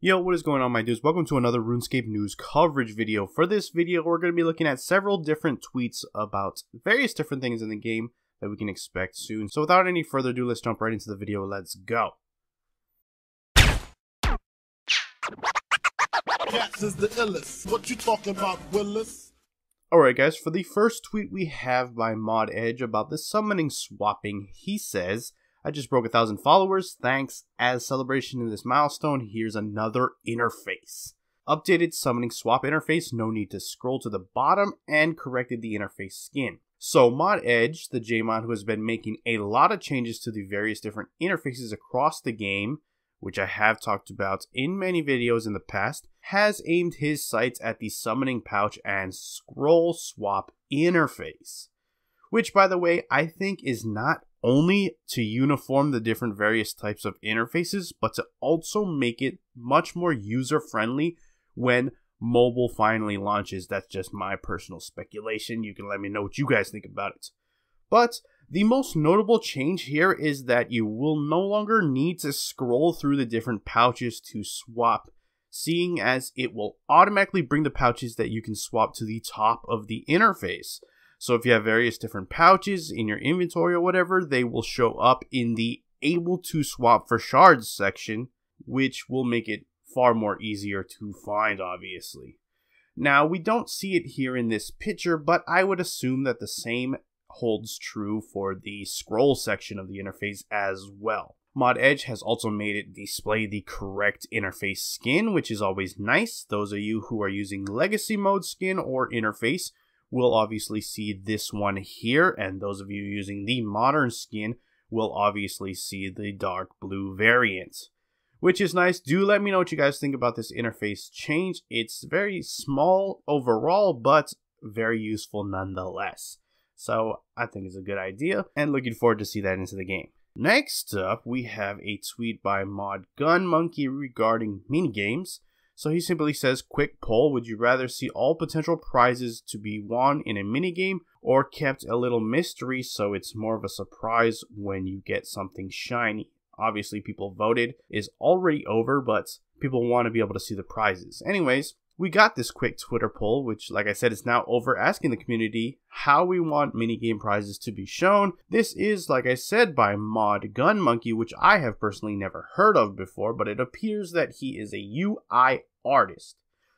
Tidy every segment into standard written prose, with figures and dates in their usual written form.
Yo, what is going on, my dudes? Welcome to another RuneScape news coverage video. For this video, we're going to be looking at several different tweets about various different things in the game that we can expect soon. So without any further ado, let's jump right into the video. Let's go. Cats is the illest. What you talking about, Willis? Alright guys, for the first tweet we have by Mod Edge about the summoning swapping, he says, I just broke 1,000 followers, thanks. As celebration in this milestone, here's another interface. Updated summoning swap interface, no need to scroll to the bottom, and corrected the interface skin. So Mod Edge, the JMod who has been making a lot of changes to the various different interfaces across the game, which I have talked about in many videos in the past, has aimed his sights at the summoning pouch and scroll swap interface. Which, by the way, I think is not only to uniform the different various types of interfaces, but to also make it much more user-friendly when mobile finally launches. That's just my personal speculation. You can let me know what you guys think about it. But the most notable change here is that you will no longer need to scroll through the different pouches to swap, seeing as it will automatically bring the pouches that you can swap to the top of the interface. So if you have various different pouches in your inventory or whatever, they will show up in the able to swap for shards section, which will make it far more easier to find, obviously. Now, we don't see it here in this picture, but I would assume that the same holds true for the scroll section of the interface as well. Mod Edge has also made it display the correct interface skin, which is always nice. Those of you who are using legacy mode skin or interface will obviously see this one here, and those of you using the modern skin will obviously see the dark blue variant, which is nice. Do let me know what you guys think about this interface change. It's very small overall, but very useful nonetheless. So I think it's a good idea, and looking forward to see that into the game. Next up, we have a tweet by Mod Gun Monkey regarding minigames. So he simply says, quick poll, would you rather see all potential prizes to be won in a minigame or kept a little mystery so it's more of a surprise when you get something shiny? Obviously, people voted is already over, but people want to be able to see the prizes. Anyways, we got this quick Twitter poll, which, like I said, is now over, asking the community how we want minigame prizes to be shown. This is, like I said, by Mod Gun Monkey, which I have personally never heard of before, but it appears that he is a UI artist.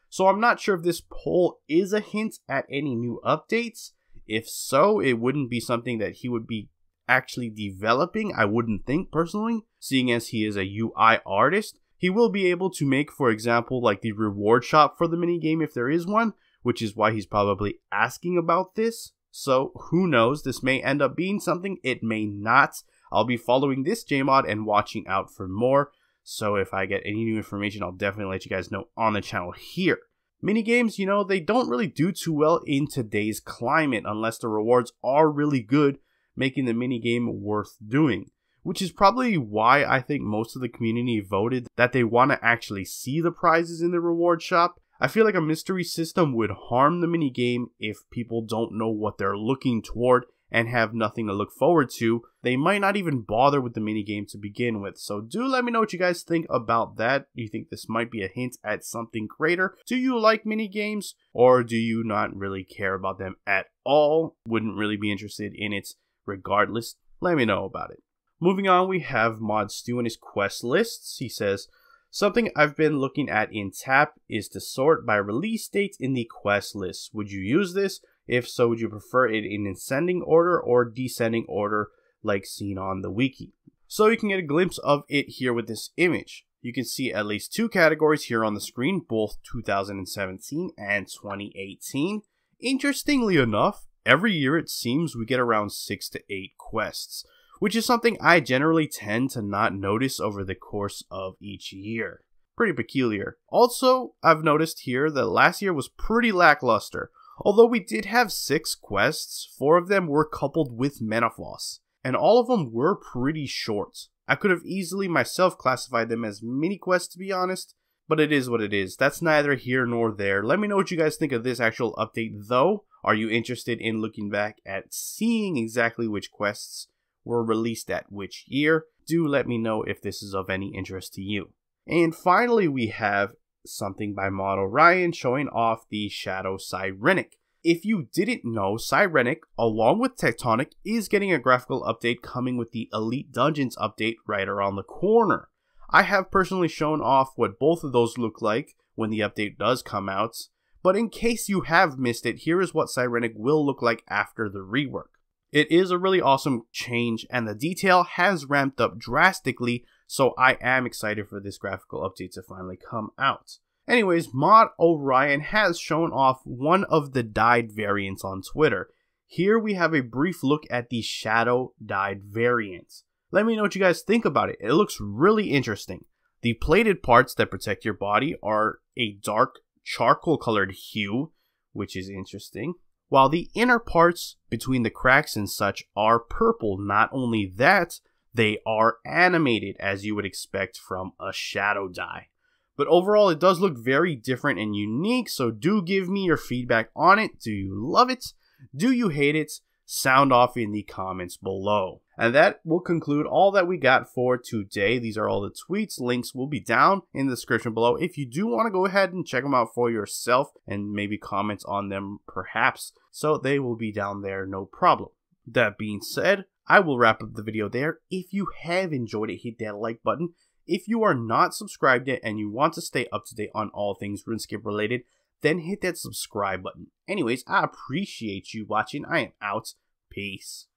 So I'm not sure if this poll is a hint at any new updates. If so, it wouldn't be something that he would be actually developing, I wouldn't think personally, seeing as he is a UI artist. He will be able to make, for example, like the reward shop for the minigame if there is one, which is why he's probably asking about this. So who knows, this may end up being something, it may not. I'll be following this JMod and watching out for more. So if I get any new information, I'll definitely let you guys know on the channel here. Minigames, you know, they don't really do too well in today's climate unless the rewards are really good, making the minigame worth doing. Which is probably why I think most of the community voted that they want to actually see the prizes in the reward shop. I feel like a mystery system would harm the minigame if people don't know what they're looking toward and have nothing to look forward to. They might not even bother with the minigame to begin with. So do let me know what you guys think about that. Do you think this might be a hint at something greater? Do you like minigames, or do you not really care about them at all? Wouldn't really be interested in it regardless? Let me know about it. Moving on, we have Mod Stu and his quest lists. He says, something I've been looking at in TAP is to sort by release date in the quest list. Would you use this? If so, would you prefer it in ascending order or descending order like seen on the wiki? So you can get a glimpse of it here with this image. You can see at least two categories here on the screen, both 2017 and 2018. Interestingly enough, every year it seems we get around 6 to 8 quests, which is something I generally tend to not notice over the course of each year. Pretty peculiar. Also, I've noticed here that last year was pretty lackluster. Although we did have 6 quests, 4 of them were coupled with Menafos, and all of them were pretty short. I could have easily myself classified them as mini quests, to be honest, but it is what it is. That's neither here nor there. Let me know what you guys think of this actual update though. Are you interested in looking back at seeing exactly which quests were released at which year? Do let me know if this is of any interest to you. And finally, we have something by Mod Orion showing off the Shadow Sirenic. If you didn't know, Sirenic, along with Tectonic, is getting a graphical update coming with the Elite Dungeons update right around the corner. I have personally shown off what both of those look like when the update does come out, but in case you have missed it, here is what Sirenic will look like after the rework. It is a really awesome change, and the detail has ramped up drastically, so I am excited for this graphical update to finally come out. Anyways, Mod Orion has shown off one of the dyed variants on Twitter. Here we have a brief look at the Shadow dyed variant. Let me know what you guys think about it. It looks really interesting. The plated parts that protect your body are a dark charcoal colored hue, which is interesting, while the inner parts between the cracks and such are purple. Not only that, they are animated as you would expect from a shadow dye. But overall, it does look very different and unique, so do give me your feedback on it. Do you love it? Do you hate it? Sound off in the comments below. And that will conclude all that we got for today. These are all the tweets. Links will be down in the description below if you do want to go ahead and check them out for yourself and maybe comment on them perhaps. So they will be down there, no problem. That being said, I will wrap up the video there. If you have enjoyed it, hit that like button. If you are not subscribed yet and you want to stay up to date on all things RuneScape related, then hit that subscribe button. Anyways, I appreciate you watching. I am out. Peace.